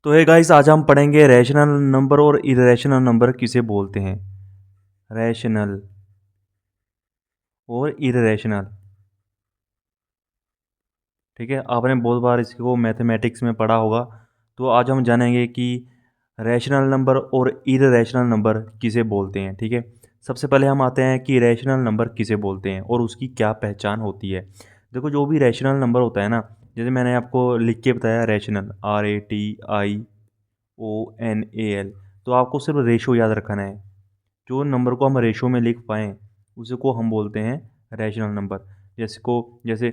तो है गाइस, आज हम पढ़ेंगे रैशनल नंबर और इरेशनल नंबर किसे बोलते हैं। रैशनल और इरेशनल। ठीक है, आपने बहुत बार इसको मैथमेटिक्स में पढ़ा होगा। तो आज हम जानेंगे कि रैशनल नंबर और इरेशनल नंबर किसे बोलते हैं। ठीक है, सबसे पहले हम आते हैं कि रैशनल नंबर किसे बोलते हैं और उसकी क्या पहचान होती है। देखो, जो भी रैशनल नंबर होता है ना, जैसे मैंने आपको लिख के बताया, रैशनल RATIONAL। तो आपको सिर्फ रेशो याद रखना है। जो नंबर को हम रेशो में लिख पाएँ उसी को हम बोलते हैं रैशनल नंबर। जैसे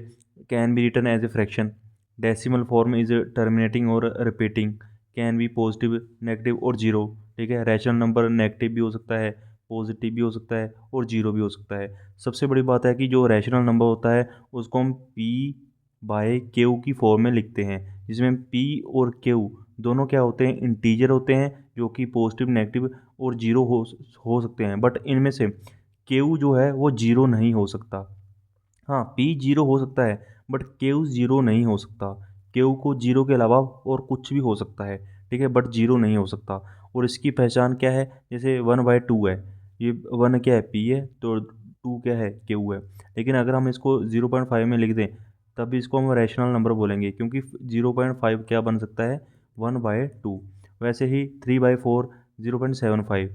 can be written as a fraction, decimal form is terminating और repeating, can be positive, negative और जीरो। ठीक है, रैशनल नंबर नेगेटिव भी हो सकता है, पॉजिटिव भी हो सकता है और जीरो भी हो सकता है। सबसे बड़ी बात है कि जो रैशनल नंबर होता है उसको हम पी बाय क्यू की फॉर्म में लिखते हैं, जिसमें पी और क्यू दोनों क्या होते हैं, इंटीजर होते हैं, जो कि पॉजिटिव, नेगेटिव और जीरो हो सकते हैं। बट इनमें से केयू जो है वो जीरो नहीं हो सकता। हाँ, पी जीरो हो सकता है बट केयू जीरो नहीं हो सकता। केयू को जीरो के अलावा और कुछ भी हो सकता है। ठीक है, बट जीरो नहीं हो सकता। और इसकी पहचान क्या है, जैसे 1/2 है, ये 1 क्या है, पी है, तो 2 क्या है, केयू है। लेकिन अगर हम इसको 0.5 में लिख दें तब भी इसको हम रैशनल नंबर बोलेंगे, क्योंकि 0.5 क्या बन सकता है, 1/2। वैसे ही 3/4 0.75,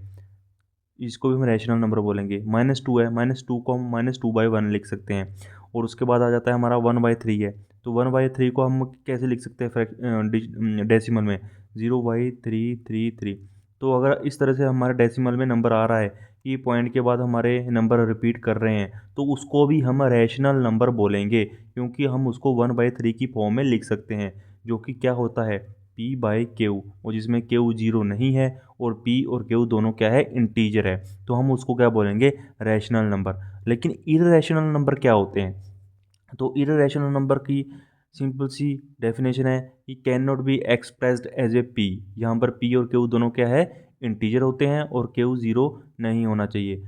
इसको भी हम रैशनल नंबर बोलेंगे। -2 है, -2 को हम -2/1 लिख सकते हैं। और उसके बाद आ जाता है हमारा 1/3 है, तो 1/3 को हम कैसे लिख सकते हैं डेसिमल में, 0/333। तो अगर इस तरह से हमारे डेसिमल में नंबर आ रहा है कि पॉइंट के बाद हमारे नंबर रिपीट कर रहे हैं, तो उसको भी हम रैशनल नंबर बोलेंगे, क्योंकि हम उसको 1/3 की फॉर्म में लिख सकते हैं, जो कि क्या होता है, P/Q, और जिसमें Q जीरो नहीं है और P और Q दोनों क्या है, इंटीजर है। तो हम उसको क्या बोलेंगे, रैशनल नंबर। लेकिन इरेशनल नंबर क्या होते हैं, तो इरेशनल नंबर की सिंपल सी डेफिनेशन है कि can not be expressed as a P. यहाँ पर पी और क्यू दोनों क्या है, इंटीजर होते हैं, और क्यू ज़ीरो नहीं होना चाहिए।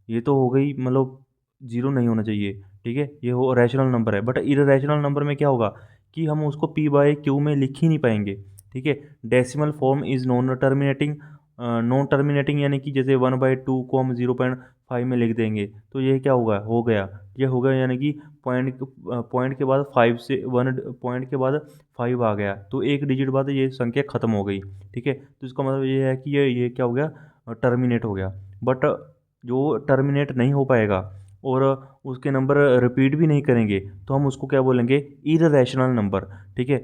ये तो हो गई, मतलब ज़ीरो नहीं होना चाहिए। ठीक है, ये हो रैशनल नंबर है। बट इरेशनल नंबर में क्या होगा कि हम उसको पी बाय क्यू में लिख ही नहीं पाएंगे। ठीक है, decimal form is non terminating. Non terminating यानी कि जैसे 1/2 को हम 0.5 में लिख देंगे तो ये क्या होगा, हो गया, ये हो गया, यानी कि पॉइंट के बाद 5 से 1, पॉइंट के बाद 5 आ गया, तो एक डिजिट बाद ये संख्या ख़त्म हो गई। ठीक है, तो इसका मतलब ये है कि ये क्या हो गया, टर्मिनेट हो गया। बट जो टर्मिनेट नहीं हो पाएगा और उसके नंबर रिपीट भी नहीं करेंगे, तो हम उसको क्या बोलेंगे, इररेशनल नंबर। ठीक है,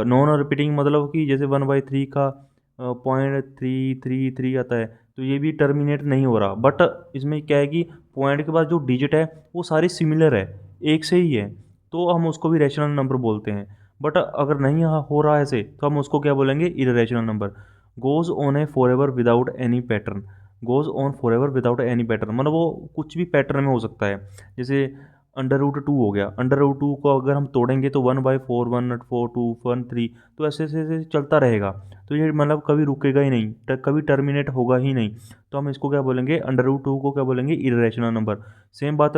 नॉन रिपीटिंग मतलब कि जैसे 1/3 का 0.333 आता है, तो ये भी टर्मिनेट नहीं हो रहा। बट इसमें क्या है कि पॉइंट के बाद जो डिजिट है वो सारी सिमिलर है, एक से ही है, तो हम उसको भी रैशनल नंबर बोलते हैं। बट अगर नहीं हो रहा है ऐसे, तो हम उसको क्या बोलेंगे, irrational number. Goes on A for ever without any pattern. Goes on for ever without any pattern मतलब वो कुछ भी पैटर्न में हो सकता है। जैसे √2 हो गया, √2 को अगर हम तोड़ेंगे तो 1/4, 1/4, 2, 1/3, तो ऐसे ऐसे ऐसे चलता रहेगा। तो ये मतलब कभी रुकेगा ही नहीं, कभी टर्मिनेट होगा ही नहीं। तो हम इसको क्या बोलेंगे, √2 को क्या बोलेंगे, इरेशनल नंबर। सेम बात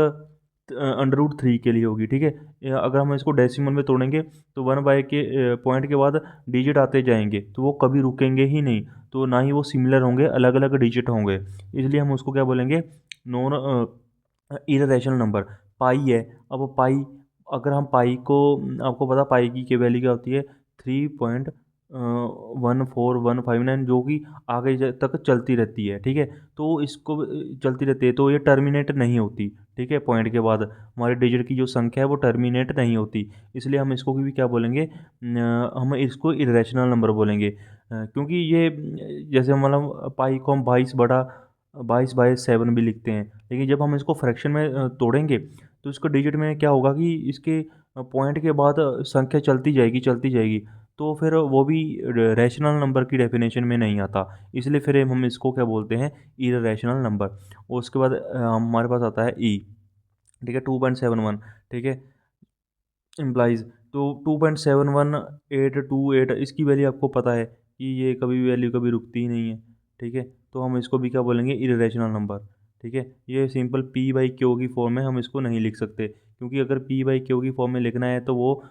√3 के लिए होगी। ठीक है, अगर हम इसको डेसिमल में तोड़ेंगे तो 1 के पॉइंट के बाद डिजिट आते जाएंगे, तो वो कभी रुकेंगे ही नहीं। तो ना ही वो सिमिलर होंगे, अलग अलग डिजिट होंगे, इसलिए हम उसको क्या बोलेंगे, नॉन इरेशनल नंबर। पाई है, अब पाई, अगर हम पाई को, आपको पता पाई की वैल्यू क्या होती है, 3.1415, जो कि आगे तक चलती रहती है। ठीक है, तो इसको चलती रहती है, तो ये टर्मिनेट नहीं होती। ठीक है, पॉइंट के बाद हमारे डिजिट की जो संख्या है वो टर्मिनेट नहीं होती, इसलिए हम इसको भी क्या बोलेंगे, हम इसको इरेशनल नंबर बोलेंगे। क्योंकि ये जैसे मतलब पाई को हम 22/7 भी लिखते हैं, लेकिन जब हम इसको फ्रैक्शन में तोड़ेंगे तो इसको डिजिट में क्या होगा कि इसके पॉइंट के बाद संख्या चलती जाएगी, चलती जाएगी, तो फिर वो भी रैशनल नंबर की डेफिनेशन में नहीं आता। इसलिए फिर हम इसको क्या बोलते हैं, इररेशनल नंबर। और उसके बाद हमारे पास आता है ई। ठीक है, 2.71। ठीक है, इम्प्लाइज, तो 2.71828, इसकी वैल्यू आपको पता है कि ये कभी वैल्यू कभी रुकती ही नहीं है। ठीक है, तो हम इसको भी क्या बोलेंगे, इरेशनल नंबर। ठीक है, ये सिंपल पी बाई क्यू की फॉर्म में हम इसको नहीं लिख सकते, क्योंकि अगर पी बाई क्यू की फॉर्म में लिखना है तो वो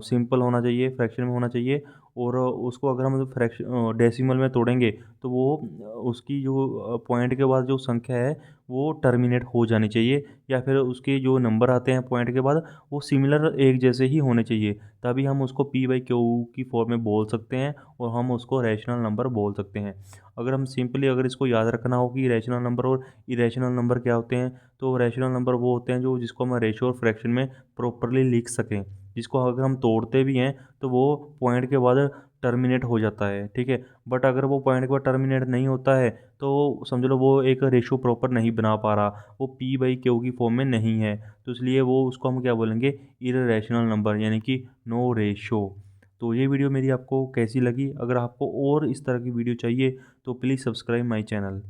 सिंपल होना चाहिए, फ्रैक्शन में होना चाहिए, और उसको अगर हम डेसिमल में तोड़ेंगे तो वो उसकी जो पॉइंट के बाद जो संख्या है वो टर्मिनेट हो जानी चाहिए, या फिर उसके जो नंबर आते हैं पॉइंट के बाद वो सिमिलर एक जैसे ही होने चाहिए, तभी हम उसको पी बाई क्यू की फॉर्म में बोल सकते हैं और हम उसको रैशनल नंबर बोल सकते हैं। अगर हम सिंपली अगर इसको याद रखना हो कि रैशनल नंबर और इरेशनल नंबर क्या होते हैं, तो रैशनल नंबर वो होते हैं जो जिसको हम रेशो और फ्रैक्शन में प्रॉपरली लिख सकें, जिसको अगर हम तोड़ते भी हैं तो वो पॉइंट के बाद टर्मिनेट हो जाता है, ठीक है। बट अगर वो पॉइंट के बाद टर्मिनेट नहीं होता है तो समझ लो वो एक रेशो प्रॉपर नहीं बना पा रहा, वो पी बाई क्यू की फॉर्म में नहीं है, तो इसलिए वो उसको हम क्या बोलेंगे, इररेशनल नंबर, यानी कि नो रेशो। तो ये वीडियो मेरी आपको कैसी लगी? अगर आपको और इस तरह की वीडियो चाहिए तो प्लीज़ सब्सक्राइब माई चैनल।